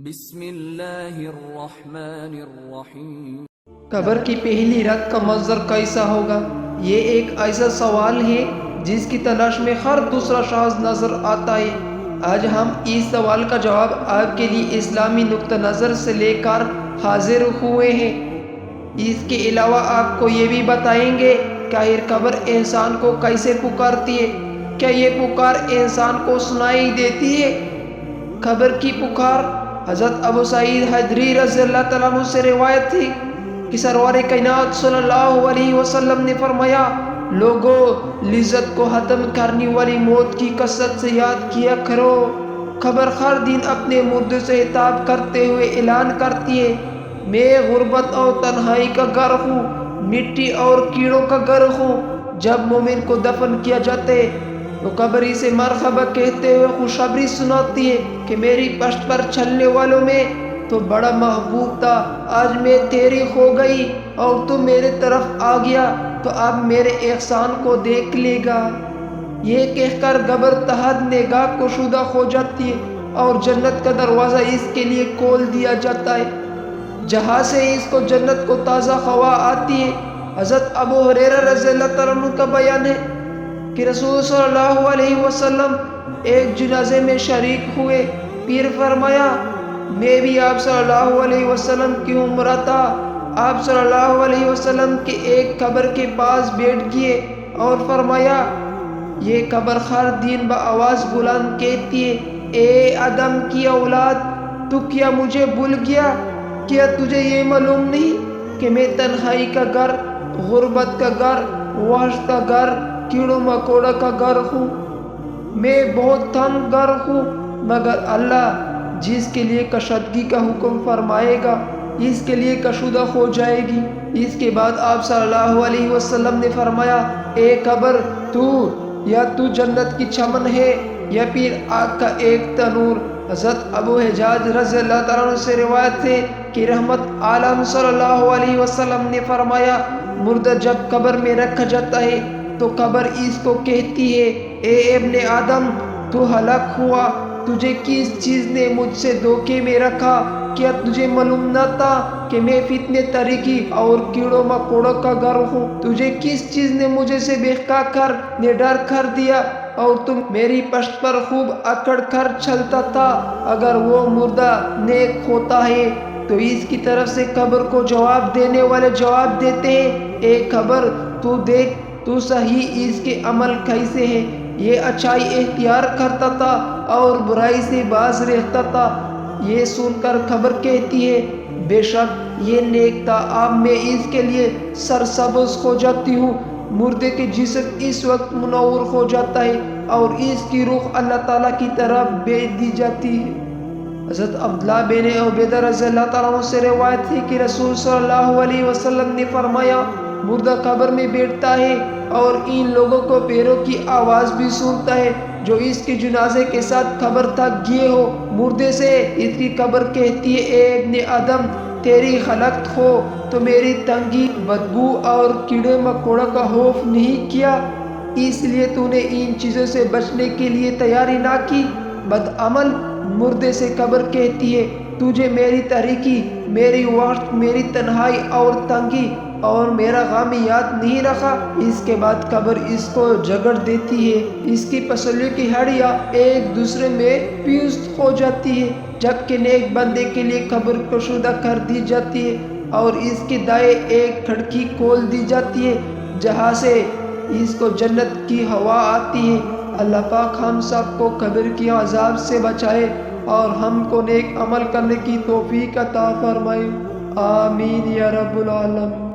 بسم اللہ الرحمن الرحیم۔ قبر کی پہلی رات کا منظر کیسا ہوگا؟ یہ ایک ایسا سوال ہے جس کی تلاش میں ہر دوسرا شخص نظر آتا ہے۔ آج ہم اس سوال کا جواب آپ کے لیے اسلامی نقطہ نظر سے لے کر حاضر ہوئے ہیں۔ اس کے علاوہ آپ کو یہ بھی بتائیں گے کہ آخر قبر انسان کو کیسے پکارتی ہے، کیا یہ پکار انسان کو سنائی دیتی ہے؟ قبر کی پکار حضرت ابو سعید خدری رضی اللہ تعالیٰ عنہ سے روایت تھی کہ سرور کائنات صلی اللہ علیہ وسلم نے فرمایا، لوگوں لذت کو ختم کرنے والی موت کی کثرت سے یاد کیا کرو۔ قبر ہر دن اپنے مردے سے خطاب کرتے ہوئے اعلان کرتی ہے، میں غربت اور تنہائی کا گھر ہوں، مٹی اور کیڑوں کا گھر ہوں۔ جب مومن کو دفن کیا جاتا ہے تو قبر اسے مرحبا کہتے ہوئے خوشخبری سناتی ہے کہ میری پشت پر چلنے والوں میں تو بڑا محبوب تھا، آج میں تیری ہو گئی اور تو میرے طرف آ گیا تو اب میرے احسان کو دیکھ لے گا۔ یہ کہہ کر قبر تحت نگاہ گشودہ ہو جاتی ہے اور جنت کا دروازہ اس کے لیے کھول دیا جاتا ہے، جہاں سے اس کو جنت کو تازہ ہوا آتی ہے۔ حضرت ابو ہریرہ رضی اللہ تعالیٰ عنہ کا بیان ہے کہ رسول صلی اللہ علیہ وسلم ایک جنازے میں شریک ہوئے، پھر فرمایا، میں بھی آپ صلی اللہ علیہ وسلم کی عمرہ تھا۔ آپ صلی اللہ علیہ وسلم کے ایک قبر کے پاس بیٹھ گئے اور فرمایا، یہ قبر ہر دن بآواز بلند کہتی ہے، اے آدم کی اولاد، تو کیا مجھے بھول گیا؟ کیا تجھے یہ معلوم نہیں کہ میں تنہائی کا گھر، غربت کا گھر، وحشت کا گھر، کیڑوں مکوڑوں کا گھر ہوں؟ میں بہت تنگ گھر ہوں، مگر اللہ جس کے لیے کشادگی کا حکم فرمائے گا اس کے لیے کشودہ ہو جائے گی۔ اس کے بعد آپ صلی اللہ علیہ وسلم نے فرمایا، اے قبر، تو جنت کی چمن ہے یا پھر آگ کا ایک تنور؟ حضرت ابو حجاج رضی اللہ تعالیٰ عنہ سے روایت ہے کہ رحمت عالم صلی اللہ علیہ وسلم نے فرمایا، مردہ جب قبر میں رکھا جاتا ہے تو قبر اس کو کہتی ہے، اے ابن آدم، تو ہلاک ہوا، تجھے کس چیز نے مجھ سے دھوکے میں رکھا؟ کیا تجھے معلوم نہ تھا کہ میں فتنے تاریکی اور کیڑوں مکوڑوں کا گھر ہوں؟ تجھے کس چیز نے مجھے سے بہکا کر نڈر کر دیا اور تم میری پشت پر خوب اکڑ کر چلتا تھا؟ اگر وہ مردہ نیک ہوتا ہے تو اس کی طرف سے قبر کو جواب دینے والے جواب دیتے ہیں، اے قبر، تو دیکھ تو صحیح اس کے عمل کیسے ہیں، یہ اچھائی اختیار کرتا تھا اور برائی سے باز رہتا تھا۔ یہ سن کر قبر کہتی ہے، بے شک یہ نیک تھا، اب میں اس کے لیے سرسبز ہو جاتی ہوں۔ مردے کے جسم اس وقت منور ہو جاتا ہے اور اس کی روح اللہ تعالیٰ کی طرف بھیج دی جاتی ہے۔ حضرت عبداللہ بن عبیدہ رضی اللہ تعالیٰ عنہ سے روایت ہے کہ رسول صلی اللہ علیہ وسلم نے فرمایا، مردہ قبر میں بیٹھتا ہے اور ان لوگوں کو پیروں کی آواز بھی سنتا ہے جو اس کے جنازے کے ساتھ قبر تک گئے ہو۔ مردے سے اس کی قبر کہتی ہے، اے ابن آدم، تیری خلقت ہو تو میری تنگی، بدبو اور کیڑے مکوڑوں کا خوف نہیں کیا، اس لیے تو نے ان چیزوں سے بچنے کے لیے تیاری نہ کی، بدعمل۔ مردے سے قبر کہتی ہے، تجھے میری تاریکی، میری وحشت، میری تنہائی اور تنگی اور میرا غم یاد نہیں رکھا؟ اس کے بعد قبر اس کو جگڑ دیتی ہے، اس کی پسلیوں کی ہڈیاں ایک دوسرے میں پیوست ہو جاتی ہے، جبکہ نیک بندے کے لیے قبر گشودہ کر دی جاتی ہے اور اس کے دائیں ایک کھڑکی کھول دی جاتی ہے جہاں سے اس کو جنت کی ہوا آتی ہے۔ اللہ پاک ہم سب کو قبر کی عذاب سے بچائے اور ہم کو نیک عمل کرنے کی توفیق عطا فرمائے، آمین یا رب العالمین۔